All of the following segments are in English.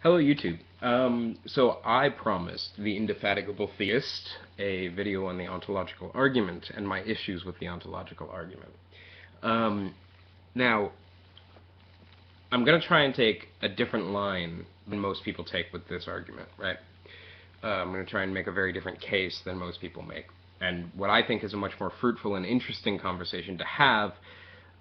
Hello YouTube. So I promised the Indefatigable Theist a video on the ontological argument and my issues with the ontological argument. Now, I'm going to try and take a different line than most people take with this argument, right? I'm going to try and make a very different case than most people make. And what I think is a much more fruitful and interesting conversation to have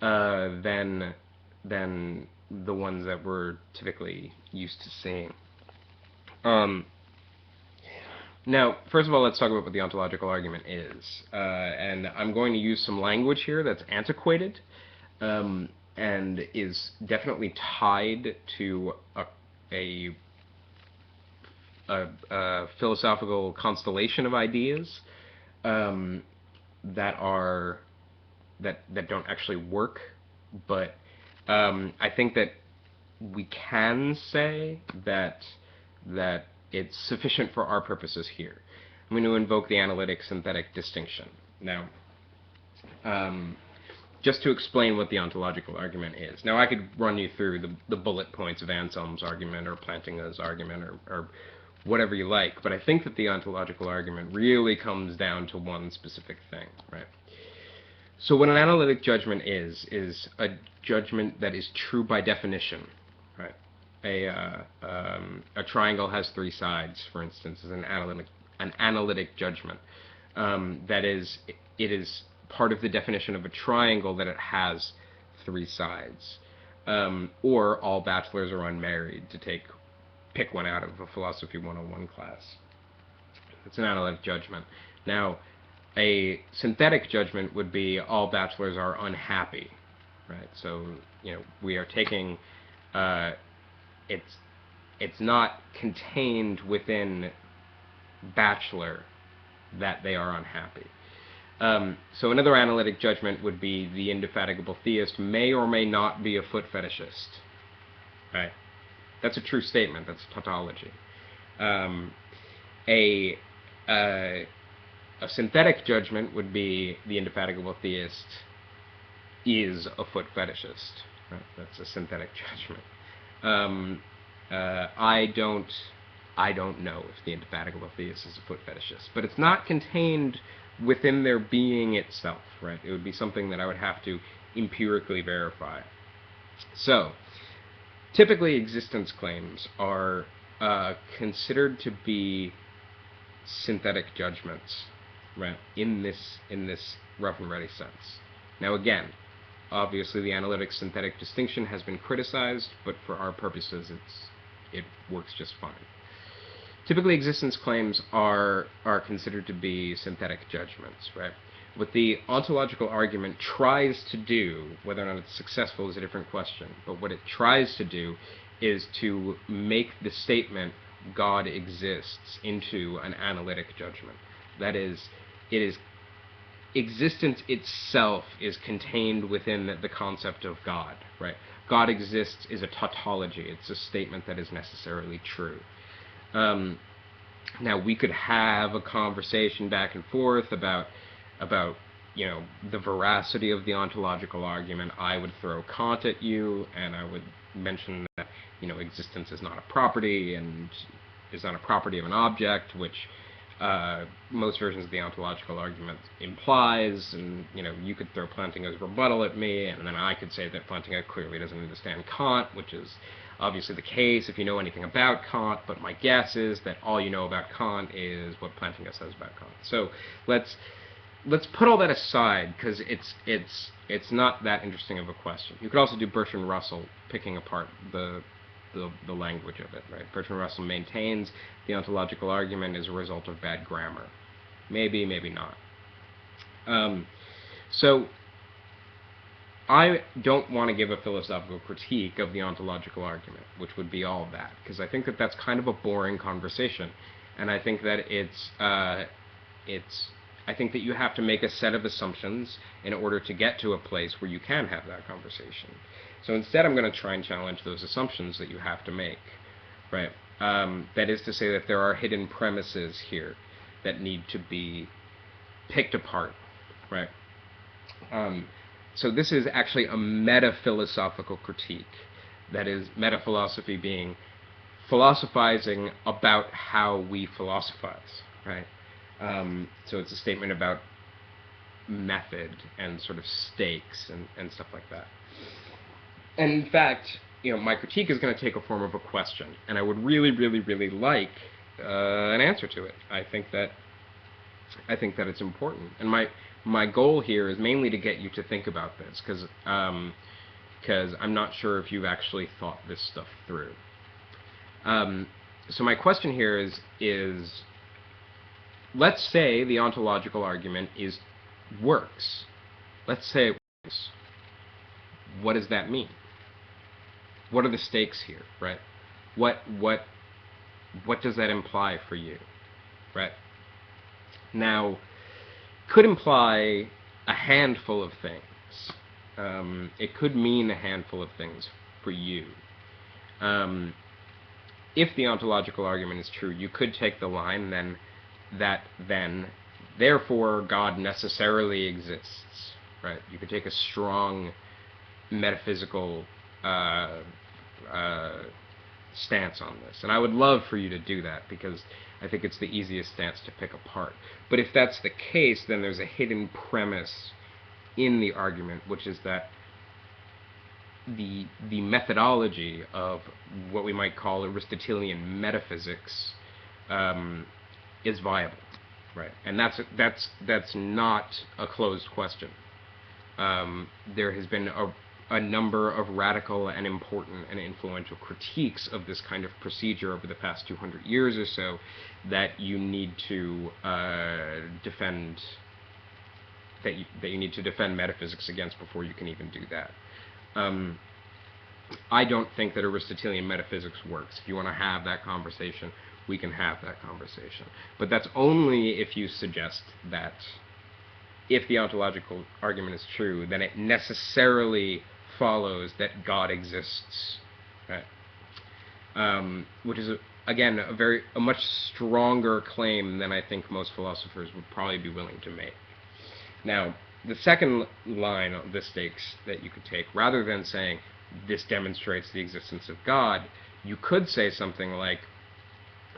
than the ones that we're typically used to seeing. Now, first of all, let's talk about what the ontological argument is. And I'm going to use some language here that's antiquated and is definitely tied to a philosophical constellation of ideas that don't actually work, but I think that we can say that it's sufficient for our purposes here. I'm going to invoke the analytic-synthetic distinction. Now, just to explain what the ontological argument is. Now, I could run you through the bullet points of Anselm's argument or Plantinga's argument or whatever you like, but I think that the ontological argument really comes down to one specific thing, right? So what an analytic judgment is a judgment that is true by definition, right? A triangle has three sides, for instance, is an analytic judgment. That is, it is part of the definition of a triangle that it has three sides. Or all bachelors are unmarried, to pick one out of a Philosophy 101 class. It's an analytic judgment. Now, a synthetic judgment would be all bachelors are unhappy, right? So, we are taking, it's not contained within bachelor that they are unhappy. So another analytic judgment would be the indefatigable theist may or may not be a foot fetishist, right? That's a true statement. That's a tautology. A synthetic judgment would be the indefatigable theist is a foot fetishist. Right? That's a synthetic judgment. I don't know if the indefatigable theist is a foot fetishist, but it's not contained within their being itself. Right? It would be something that I would have to empirically verify. So, typically, existence claims are considered to be synthetic judgments, right? In this rough and ready sense. Now, again, obviously, the analytic-synthetic distinction has been criticized, but for our purposes, it works just fine. Typically, existence claims are considered to be synthetic judgments, right? What the ontological argument tries to do, whether or not it's successful is a different question, but what it tries to do is to make the statement God exists into an analytic judgment. That is, existence itself is contained within the concept of God, right? God exists is a tautology. It's a statement that is necessarily true. Now, we could have a conversation back and forth about the veracity of the ontological argument. I would throw Kant at you, and I would mention that, existence is not a property, and is not a property of an object, which most versions of the ontological argument implies, and, you could throw Plantinga's rebuttal at me, and then I could say that Plantinga clearly doesn't understand Kant, which is obviously the case if you know anything about Kant, but my guess is that all you know about Kant is what Plantinga says about Kant. So let's put all that aside, because it's not that interesting of a question. You could also do Bertrand Russell picking apart the language of it, right? Bertrand Russell maintains the ontological argument is a result of bad grammar. Maybe, maybe not. So I don't want to give a philosophical critique of the ontological argument, which would be all of that, because I think that that's kind of a boring conversation, and I think that I think that you have to make a set of assumptions in order to get to a place where you can have that conversation. So instead, I'm going to try and challenge those assumptions that you have to make, right? That is to say that there are hidden premises here that need to be picked apart, right? So this is actually a meta-philosophical critique. That is, meta-philosophy being philosophizing about how we philosophize, right? So it's a statement about method and sort of stakes and stuff like that. And in fact, my critique is going to take a form of a question, and I would really, really, really like an answer to it. I think that it's important, and my goal here is mainly to get you to think about this, because I'm not sure if you've actually thought this stuff through. So my question here is let's say the ontological argument works. Let's say it works. What does that mean? What are the stakes here, right? What does that imply for you, right? Now, could imply a handful of things. It could mean a handful of things for you. If the ontological argument is true, you could take the line then therefore God necessarily exists, right? You could take a strong metaphysical stance on this, and I would love for you to do that, because I think it's the easiest stance to pick apart. But if that's the case, then there's a hidden premise in the argument, which is that the methodology of what we might call Aristotelian metaphysics is viable, right? And that's not a closed question. There has been a number of radical and important and influential critiques of this kind of procedure over the past 200 years or so that you need to defend. That you need to defend metaphysics against before you can even do that. I don't think that Aristotelian metaphysics works. If you want to have that conversation, we can have that conversation. But that's only if you suggest that if the ontological argument is true, then it necessarily follows that God exists, right? Which is, again, a much stronger claim than I think most philosophers would probably be willing to make. Now, the second line of the stakes that you could take, rather than saying this demonstrates the existence of God, you could say something like,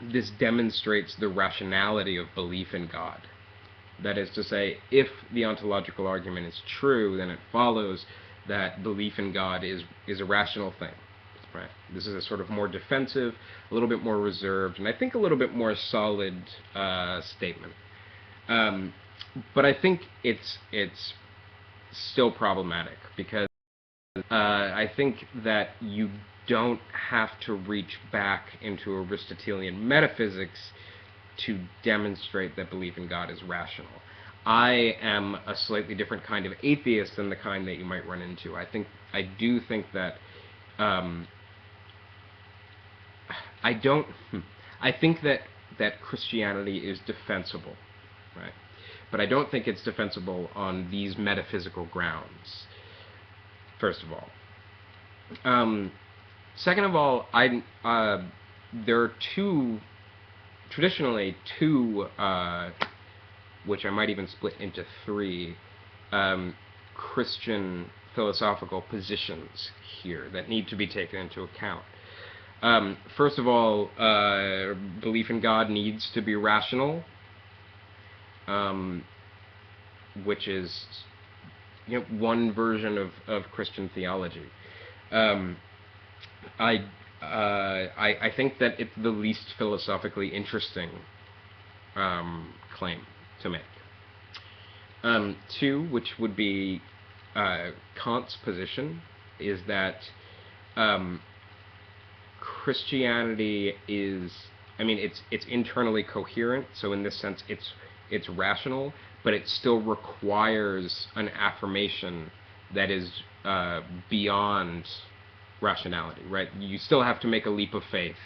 this demonstrates the rationality of belief in God. That is to say, if the ontological argument is true, then it follows that belief in God is a rational thing. Right? This is a sort of more defensive, a little bit more reserved, and I think a little bit more solid statement. But I think it's still problematic, because I think that you don't have to reach back into Aristotelian metaphysics to demonstrate that belief in God is rational. I am a slightly different kind of atheist than the kind that you might run into. I do think that I think that Christianity is defensible, right? But I don't think it's defensible on these metaphysical grounds, first of all. Second of all, there are traditionally two, which I might even split into three, Christian philosophical positions here that need to be taken into account. First of all, belief in God needs to be rational, which is one version of Christian theology. I think that it's the least philosophically interesting claim to make. Two, which would be Kant's position, is that Christianity is, it's internally coherent, so in this sense it's rational, but it still requires an affirmation that is beyond rationality, right? You still have to make a leap of faith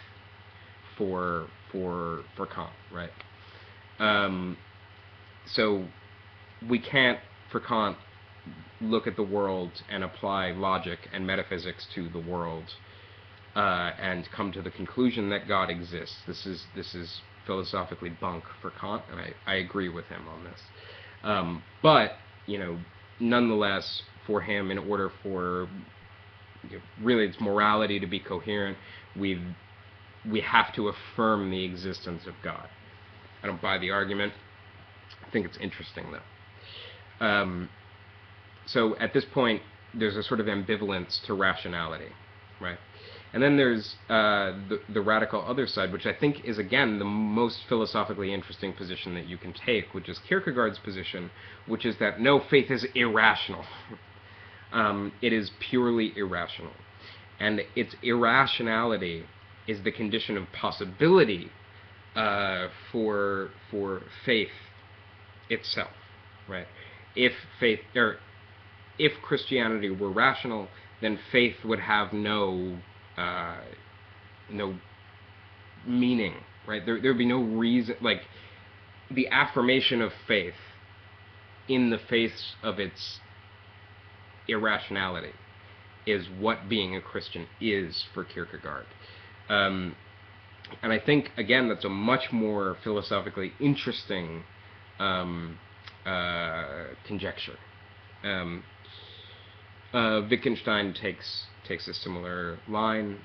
for Kant, right? So we can't, for Kant, look at the world and apply logic and metaphysics to the world and come to the conclusion that God exists. This is philosophically bunk for Kant, and I agree with him on this. But nonetheless, for him, in order for really its morality to be coherent, we've we have to affirm the existence of God. I don't buy the argument. I think it's interesting, though. So at this point, there's a sort of ambivalence to rationality, right? And then there's the radical other side, which I think is, again, the most philosophically interesting position that you can take, which is Kierkegaard's position, which is that no, faith is irrational. It is purely irrational. And its irrationality is the condition of possibility for faith itself, right? If Christianity were rational, then faith would have no meaning, right? There would be no reason, like, the affirmation of faith in the face of its irrationality is what being a Christian is for Kierkegaard. And I think, again, that's a much more philosophically interesting conjecture. Wittgenstein takes a similar line.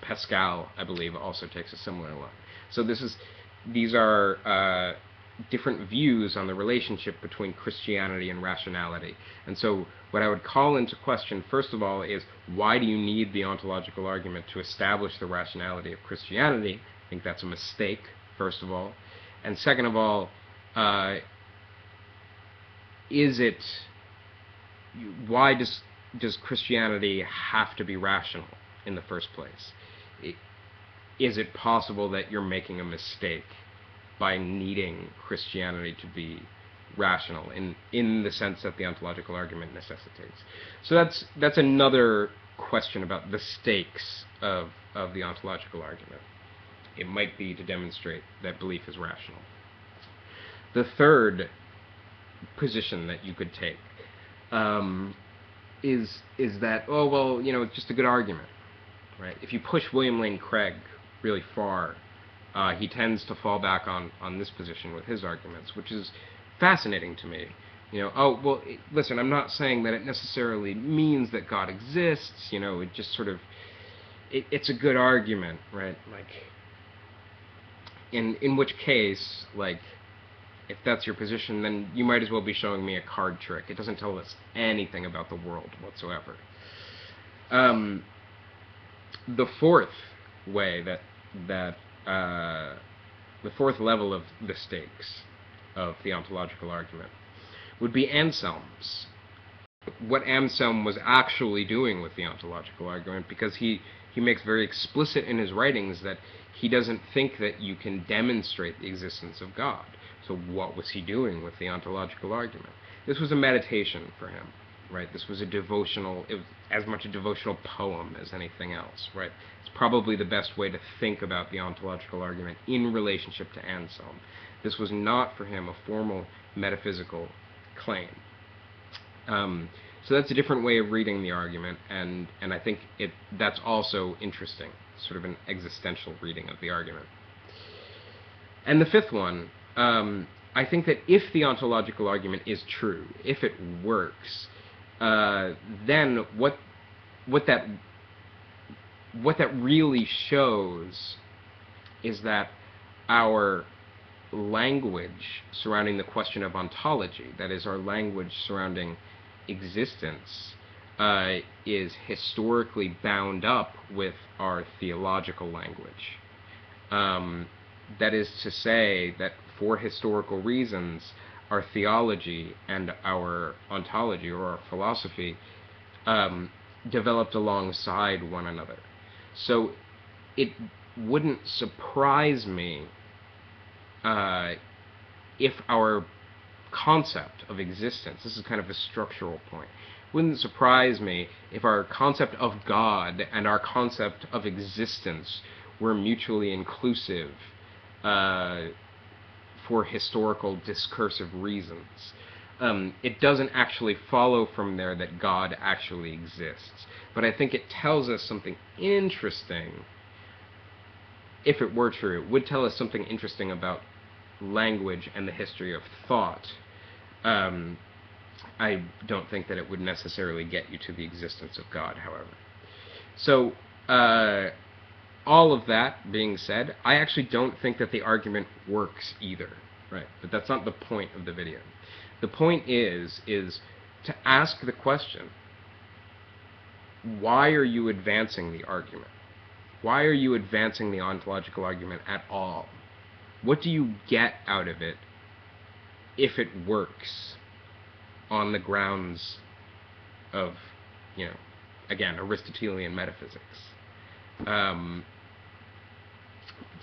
Pascal, I believe, also takes a similar line. So these are different views on the relationship between Christianity and rationality. And so what I would call into question, first of all, is why do you need the ontological argument to establish the rationality of Christianity? I think that's a mistake, first of all. And second of all, why does Christianity have to be rational in the first place? Is it possible that you're making a mistake by needing Christianity to be rational in the sense that the ontological argument necessitates? So that's another question about the stakes of the ontological argument. It might be to demonstrate that belief is rational. The third position that you could take is that, oh, well, it's just a good argument, right? If you push William Lane Craig really far, he tends to fall back on this position with his arguments, which is fascinating to me. Oh, well, listen, I'm not saying that it necessarily means that God exists, it just sort of, it's a good argument, right? Like, in which case, like, if that's your position, then you might as well be showing me a card trick. It doesn't tell us anything about the world whatsoever. The fourth way the fourth level of the stakes of the ontological argument would be Anselm's. What Anselm was actually doing with the ontological argument, because he makes very explicit in his writings that he doesn't think that you can demonstrate the existence of God. So what was he doing with the ontological argument? This was a meditation for him, right? This was it was as much a devotional poem as anything else, right? It's probably the best way to think about the ontological argument in relationship to Anselm. This was not for him a formal metaphysical claim. So that's a different way of reading the argument, and I think that's also interesting, sort of an existential reading of the argument. And the fifth one, I think that if the ontological argument is true, if it works, then what that really shows is that our language surrounding the question of ontology, that is, our language surrounding existence, is historically bound up with our theological language. That is to say that for historical reasons, our theology and our ontology, or our philosophy, developed alongside one another. So it wouldn't surprise me if our concept of existence, this is kind of a structural point, wouldn't surprise me if our concept of God and our concept of existence were mutually inclusive for historical discursive reasons. It doesn't actually follow from there that God actually exists, but I think it tells us something interesting. If it were true, it would tell us something interesting about language and the history of thought. I don't think that it would necessarily get you to the existence of God, however. So, all of that being said, I actually don't think that the argument works either, right? But that's not the point of the video. The point is to ask the question, why are you advancing the argument? Why are you advancing the ontological argument at all? What do you get out of it if it works on the grounds of, again, Aristotelian metaphysics?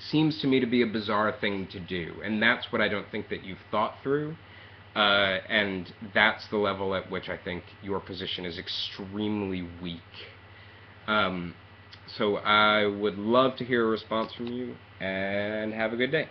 Seems to me to be a bizarre thing to do, and that's what I don't think that you've thought through, and that's the level at which I think your position is extremely weak. So I would love to hear a response from you, and have a good day.